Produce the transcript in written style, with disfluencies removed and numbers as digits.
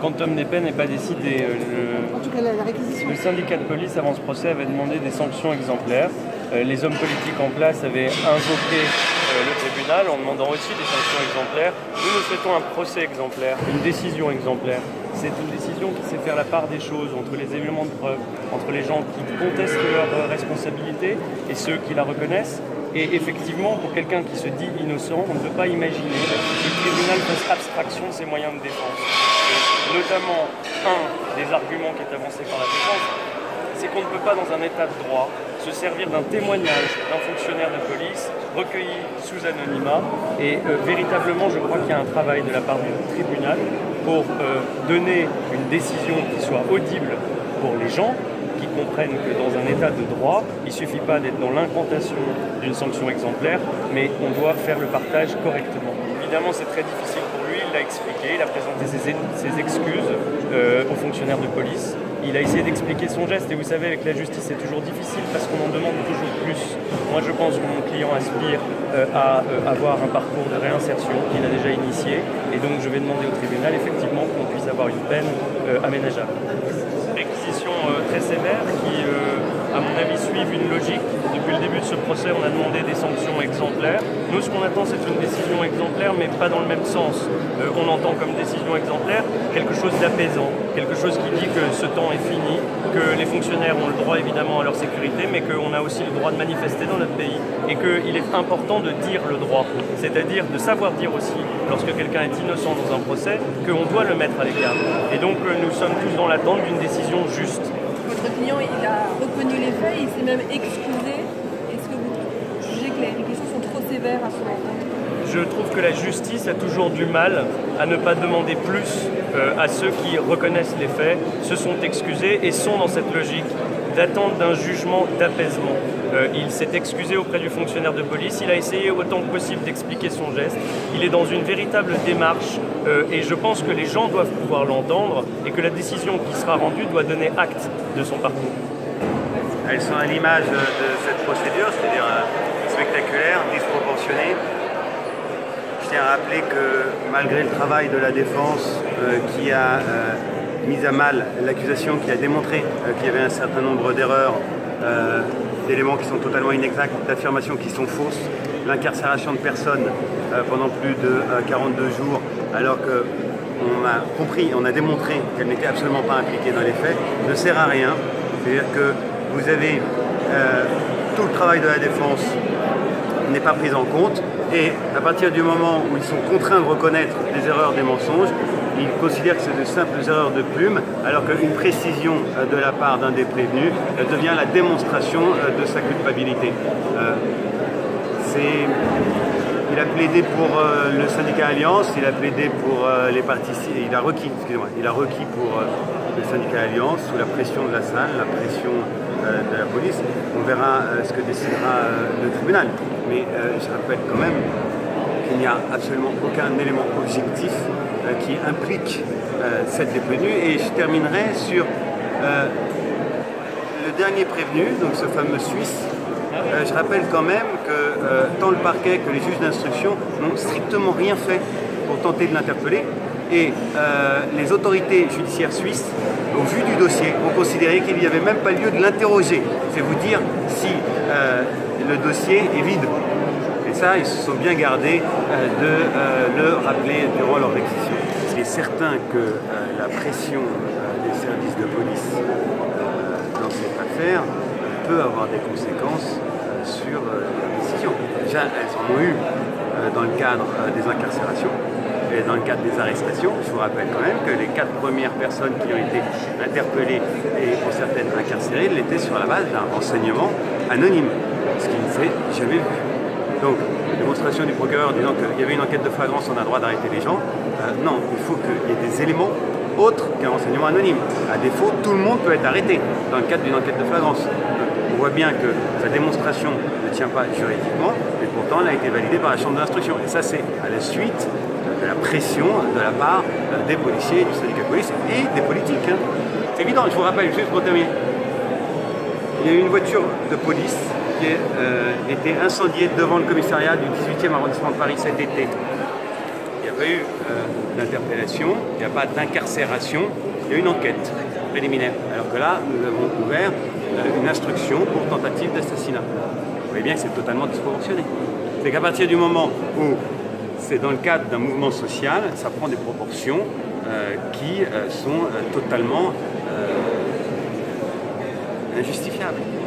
quantum des peines n'est pas décidé. Le syndicat de police, avant ce procès, avait demandé des sanctions exemplaires. Les hommes politiques en place avaient invoqué le tribunal en demandant aussi des sanctions exemplaires. Nous souhaitons un procès exemplaire, une décision exemplaire. C'est une décision qui sait faire la part des choses entre les éléments de preuve, entre les gens qui contestent leur responsabilité et ceux qui la reconnaissent. Et effectivement, pour quelqu'un qui se dit innocent, on ne peut pas imaginer que le tribunal fasse abstraction de ses moyens de défense. Et notamment, un des arguments qui est avancé par la défense, c'est qu'on ne peut pas, dans un état de droit, se servir d'un témoignage d'un fonctionnaire de police recueilli sous anonymat. Et véritablement, je crois qu'il y a un travail de la part du tribunal pour donner une décision qui soit audible pour les gens, qui comprennent que dans un état de droit, il ne suffit pas d'être dans l'incantation d'une sanction exemplaire, mais on doit faire le partage correctement. Évidemment, c'est très difficile pour lui, il l'a expliqué, il a présenté ses excuses aux fonctionnaires de police. Il a essayé d'expliquer son geste, et vous savez, avec la justice, c'est toujours difficile parce qu'on en demande toujours plus. Moi, je pense que mon client aspire à avoir un parcours de réinsertion qu'il a déjà initié, et donc je vais demander au tribunal, effectivement, qu'on puisse avoir une peine aménageable. Réquisitions très sévères qui, à mon avis, suivent une logique. Depuis le début de ce procès, on a demandé des sanctions exemplaires. Nous, ce qu'on attend, c'est une décision exemplaire, mais pas dans le même sens. On entend comme décision exemplaire quelque chose d'apaisant, quelque chose qui dit que ce temps est fini, que les fonctionnaires ont le droit évidemment à leur sécurité, mais qu'on a aussi le droit de manifester dans notre pays et qu'il est important de dire le droit, c'est-à-dire de savoir dire aussi, lorsque quelqu'un est innocent dans un procès, qu'on doit le mettre à l'écart. Et donc nous sommes tous dans l'attente d'une décision juste. Votre client, il a reconnu les faits, il s'est même excusé. Est-ce que vous jugez que les réquisitions sont trop sévères à son endroit? Je trouve que la justice a toujours du mal à ne pas demander plus à ceux qui reconnaissent les faits, se sont excusés et sont dans cette logique d'attente d'un jugement d'apaisement. Il s'est excusé auprès du fonctionnaire de police, il a essayé autant que possible d'expliquer son geste, il est dans une véritable démarche et je pense que les gens doivent pouvoir l'entendre et que la décision qui sera rendue doit donner acte de son parcours. Elles sont à l'image de cette procédure, c'est-à-dire spectaculaire, disproportionnée. Je tiens à rappeler que malgré le travail de la défense qui a mis à mal l'accusation, qui a démontré qu'il y avait un certain nombre d'erreurs, d'éléments qui sont totalement inexacts, d'affirmations qui sont fausses, l'incarcération de personnes pendant plus de 42 jours, alors qu'on a compris, on a démontré qu'elle n'était absolument pas impliquée dans les faits, ne sert à rien. C'est-à-dire que vous avez tout le travail de la défense n'est pas pris en compte, et à partir du moment où ils sont contraints de reconnaître des erreurs, des mensonges, ils considèrent que c'est de simples erreurs de plume, alors qu'une précision de la part d'un des prévenus devient la démonstration de sa culpabilité. Il a plaidé pour le syndicat Alliance, il a plaidé pour les participants, il a requis pour le syndicat Alliance sous la pression de la salle, la pression de la police. On verra ce que décidera le tribunal. Mais je rappelle quand même qu'il n'y a absolument aucun élément objectif qui implique cette détenue. Et je terminerai sur le dernier prévenu, donc ce fameux Suisse. Je rappelle quand même que tant le parquet que les juges d'instruction n'ont strictement rien fait pour tenter de l'interpeller. Et les autorités judiciaires suisses, au vu du dossier, ont considéré qu'il n'y avait même pas lieu de l'interroger. C'est vous dire si le dossier est vide. Et ça, ils se sont bien gardés de le rappeler durant leur réquisition. Il est certain que la pression des services de police dans cette affaire peut avoir des conséquences sur la décision. Déjà, elles en ont eu dans le cadre des incarcérations et dans le cadre des arrestations. Je vous rappelle quand même que les 4 premières personnes qui ont été interpellées et pour certaines incarcérées l'étaient sur la base d'un renseignement anonyme, ce qui ne s'est jamais vu. Donc, la démonstration du procureur disant qu'il y avait une enquête de flagrance, on a le droit d'arrêter les gens, non, il faut qu'il y ait des éléments autres qu'un renseignement anonyme. À défaut, tout le monde peut être arrêté dans le cadre d'une enquête de flagrance. On voit bien que sa démonstration ne tient pas juridiquement, mais pourtant elle a été validée par la chambre d'instruction. Et ça, c'est à la suite de la pression de la part des policiers, du syndicat de police et des politiques. C'est évident, je vous rappelle, juste pour terminer, il y a eu une voiture de police qui a été incendiée devant le commissariat du 18e arrondissement de Paris cet été. Il n'y a pas eu d'interpellation, il n'y a pas d'incarcération, il y a une enquête préliminaire. Alors que là, nous avons ouvert une instruction pour tentative d'assassinat. Vous voyez bien que c'est totalement disproportionné. C'est qu'à partir du moment où c'est dans le cadre d'un mouvement social, ça prend des proportions qui sont totalement injustifiables.